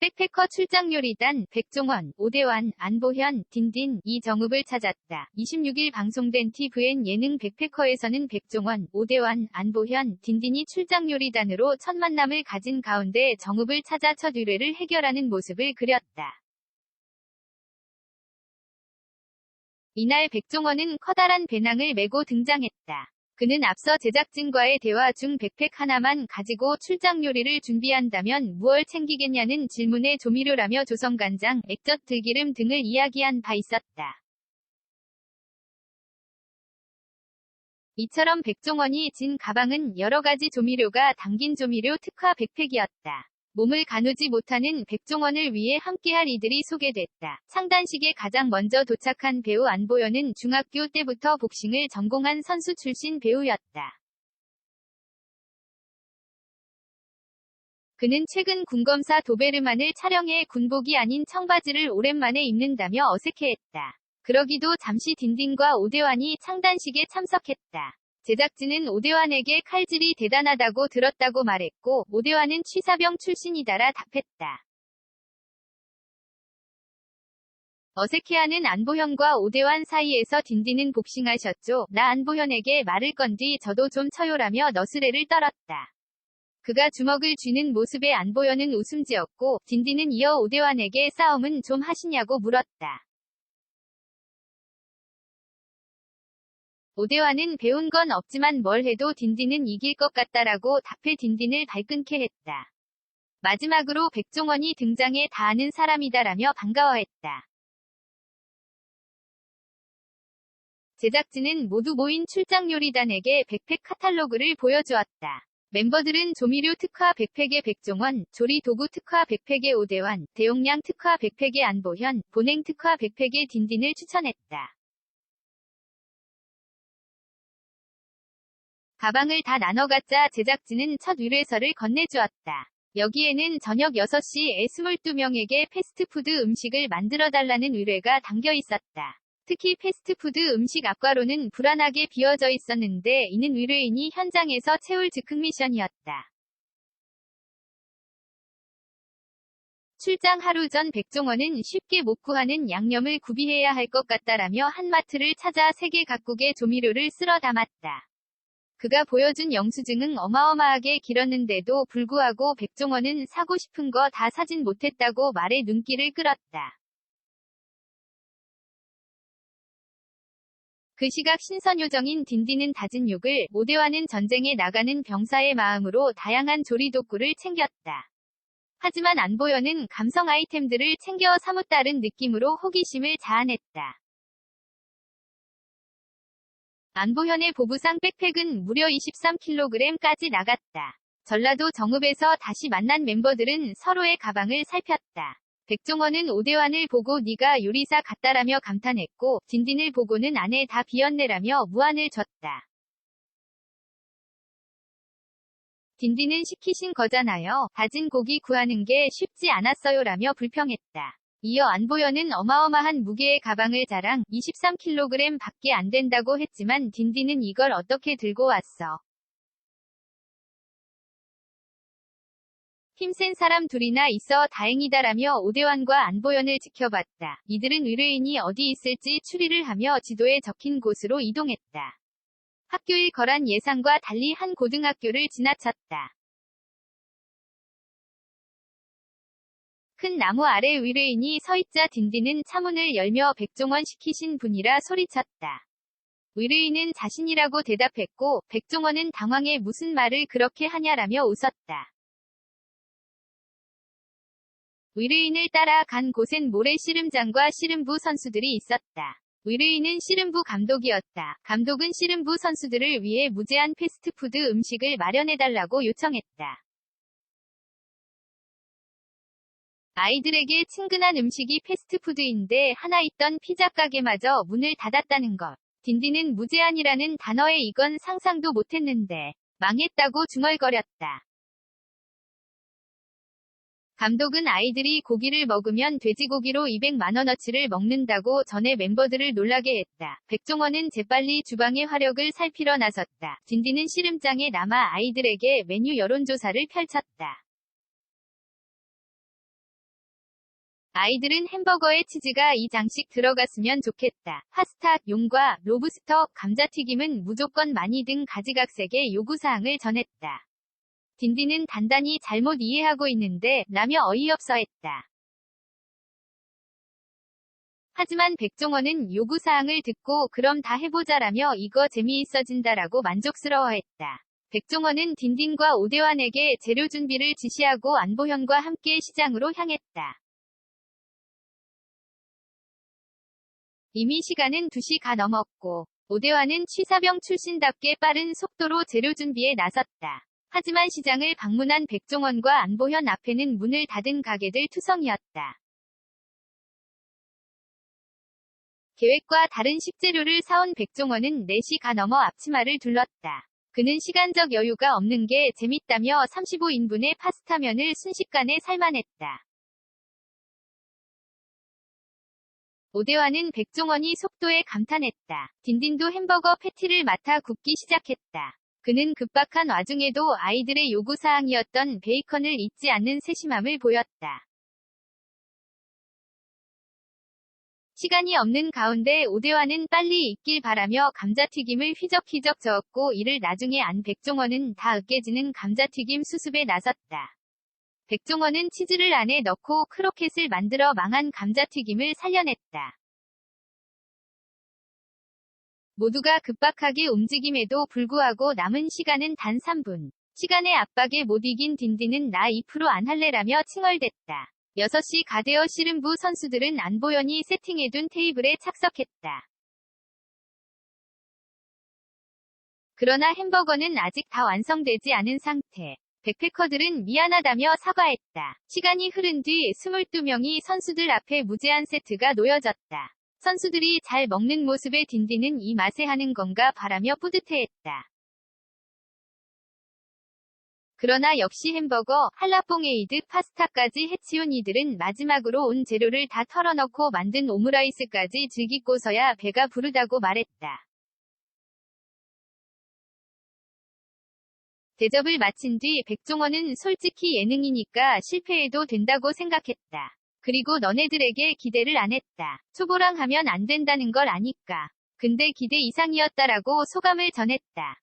백패커 출장요리단 백종원, 오대환, 안보현, 딘딘, 이정읍을 찾았다. 26일 방송된 TVN 예능 백패커에서는 백종원, 오대환, 안보현, 딘딘이 출장요리단으로 첫 만남을 가진 가운데 정읍을 찾아 첫 의뢰를 해결하는 모습을 그렸다. 이날 백종원은 커다란 배낭을 메고 등장했다. 그는 앞서 제작진과의 대화 중 백팩 하나만 가지고 출장 요리를 준비한다면 무얼 챙기겠냐는 질문에 조미료라며 조선간장, 액젓, 들기름 등을 이야기한 바 있었다. 이처럼 백종원이 진 가방은 여러 가지 조미료가 담긴 조미료 특화 백팩이었다. 몸을 가누지 못하는 백종원을 위해 함께할 이들이 소개됐다. 창단식에 가장 먼저 도착한 배우 안보현은 중학교 때부터 복싱을 전공한 선수 출신 배우였다. 그는 최근 군검사 도베르만을 촬영해 군복이 아닌 청바지를 오랜만에 입는다며 어색해했다. 그러기도 잠시 딘딘과 오대환이 창단식에 참석했다. 제작진은 오대환에게 칼질이 대단하다고 들었다고 말했고, 오대환은 취사병 출신이다라 답했다. 어색해하는 안보현과 오대환 사이에서 딘딘은 복싱하셨죠. 나 안보현에게 말을 건 뒤 저도 좀 쳐요라며 너스레를 떨었다. 그가 주먹을 쥐는 모습에 안보현은 웃음 지었고, 딘딘은 이어 오대환에게 싸움은 좀 하시냐고 물었다. 오대환은 배운 건 없지만 뭘 해도 딘딘은 이길 것 같다라고 답해 딘딘을 발끈케 했다. 마지막으로 백종원이 등장해 다 아는 사람이다라며 반가워했다. 제작진은 모두 모인 출장요리단에게 백팩 카탈로그를 보여주었다. 멤버들은 조미료 특화 백팩의 백종원, 조리도구 특화 백팩의 오대환, 대용량 특화 백팩의 안보현, 보냉 특화 백팩의 딘딘을 추천했다. 가방을 다 나눠 갖자 제작진은 첫 의뢰서를 건네주었다. 여기에는 저녁 6시에 22명에게 패스트푸드 음식을 만들어달라는 의뢰가 담겨 있었다. 특히 패스트푸드 음식 앞가로는 불안하게 비어져 있었는데 이는 의뢰인이 현장에서 채울 즉흥 미션이었다. 출장 하루 전 백종원은 쉽게 못 구하는 양념을 구비해야 할 것 같다라며 한마트를 찾아 세계 각국의 조미료를 쓸어 담았다. 그가 보여준 영수증은 어마어마하게 길었는데도 불구하고 백종원은 사고 싶은 거 다 사진 못했다고 말해 눈길을 끌었다. 그 시각 신선요정인 딘딘은 다진 육을, 오대환은 전쟁에 나가는 병사의 마음으로 다양한 조리도구를 챙겼다. 하지만 안보현은 감성 아이템들을 챙겨 사뭇 다른 느낌으로 호기심을 자아냈다. 안보현의 보부상 백팩은 무려 23kg까지 나갔다. 전라도 정읍에서 다시 만난 멤버들은 서로의 가방을 살폈다. 백종원은 오대환을 보고 네가 요리사 같다라며 감탄했고, 딘딘을 보고는 안에 다 비었네라며 무안을 줬다. 딘딘은 시키신 거잖아요. 다진 고기 구하는 게 쉽지 않았어요라며 불평했다. 이어 안보현은 어마어마한 무게의 가방을 자랑, 23kg 밖에 안 된다고 했지만 딘딘은 이걸 어떻게 들고 왔어. 힘센 사람 둘이나 있어 다행이다라며 오대환과 안보현을 지켜봤다. 이들은 의뢰인이 어디 있을지 추리를 하며 지도에 적힌 곳으로 이동했다. 학교 일거란 예상과 달리 한 고등학교를 지나쳤다. 큰 나무 아래 의뢰인이 서있자 딘딘은 차문을 열며 백종원 시키신 분이라 소리쳤다. 의뢰인은 자신이라고 대답했고, 백종원은 당황해 무슨 말을 그렇게 하냐라며 웃었다. 의뢰인을 따라 간 곳엔 모래 씨름장과 씨름부 선수들이 있었다. 의뢰인은 씨름부 감독이었다. 감독은 씨름부 선수들을 위해 무제한 패스트푸드 음식을 마련해달라고 요청했다. 아이들에게 친근한 음식이 패스트푸드인데 하나 있던 피자 가게마저 문을 닫았다는 것. 딘딘은 무제한이라는 단어에 이건 상상도 못했는데 망했다고 중얼거렸다. 감독은 아이들이 고기를 먹으면 돼지고기로 200만원어치를 먹는다고 전에 멤버들을 놀라게 했다. 백종원은 재빨리 주방의 화력을 살피러 나섰다. 딘딘은 씨름장에 남아 아이들에게 메뉴 여론조사를 펼쳤다. 아이들은 햄버거에 치즈가 이 장씩 들어갔으면 좋겠다. 파스타, 용과, 로브스터, 감자튀김은 무조건 많이 등 가지각색의 요구사항을 전했다. 딘딘은 단단히 잘못 이해하고 있는데 라며 어이없어 했다. 하지만 백종원은 요구사항을 듣고 그럼 다 해보자라며 이거 재미있어진다라고 만족스러워했다. 백종원은 딘딘과 오대환에게 재료 준비를 지시하고 안보현과 함께 시장으로 향했다. 이미 시간은 2시가 넘었고 오대환은 취사병 출신답게 빠른 속도로 재료 준비에 나섰다. 하지만 시장을 방문한 백종원과 안보현 앞에는 문을 닫은 가게들 투성이었다. 계획과 다른 식재료를 사온 백종원은 4시가 넘어 앞치마를 둘렀다. 그는 시간적 여유가 없는 게 재밌다며 35인분의 파스타면을 순식간에 삶아냈다. 오대환은 백종원이 속도에 감탄했다. 딘딘도 햄버거 패티를 맡아 굽기 시작했다. 그는 급박한 와중에도 아이들의 요구사항이었던 베이컨을 잊지 않는 세심함을 보였다. 시간이 없는 가운데 오대환은 빨리 익길 바라며 감자튀김을 휘적휘적 저었고 이를 나중에 안 백종원은 다 으깨지는 감자튀김 수습에 나섰다. 백종원은 치즈를 안에 넣고 크로켓을 만들어 망한 감자튀김을 살려냈다. 모두가 급박하게 움직임에도 불구하고 남은 시간은 단 3분. 시간의 압박에 못 이긴 딘딘은 나 2% 안 할래라며 칭얼댔다. 6시 가되어 씨름부 선수들은 안보현이 세팅해둔 테이블에 착석했다. 그러나 햄버거는 아직 다 완성되지 않은 상태. 백패커들은 미안하다며 사과했다. 시간이 흐른 뒤 22명이 선수들 앞에 무제한 세트가 놓여졌다. 선수들이 잘 먹는 모습에 딘딘은 이 맛에 하는 건가 바라며 뿌듯해했다. 그러나 역시 햄버거, 할라뽕에이드, 파스타까지 해치운 이들은 마지막으로 온 재료를 다 털어넣고 만든 오므라이스까지 즐기고서야 배가 부르다고 말했다. 대접을 마친 뒤 백종원은 솔직히 예능이니까 실패해도 된다고 생각했다. 그리고 너네들에게 기대를 안 했다. 초보랑 하면 안 된다는 걸 아니까. 근데 기대 이상이었다라고 소감을 전했다.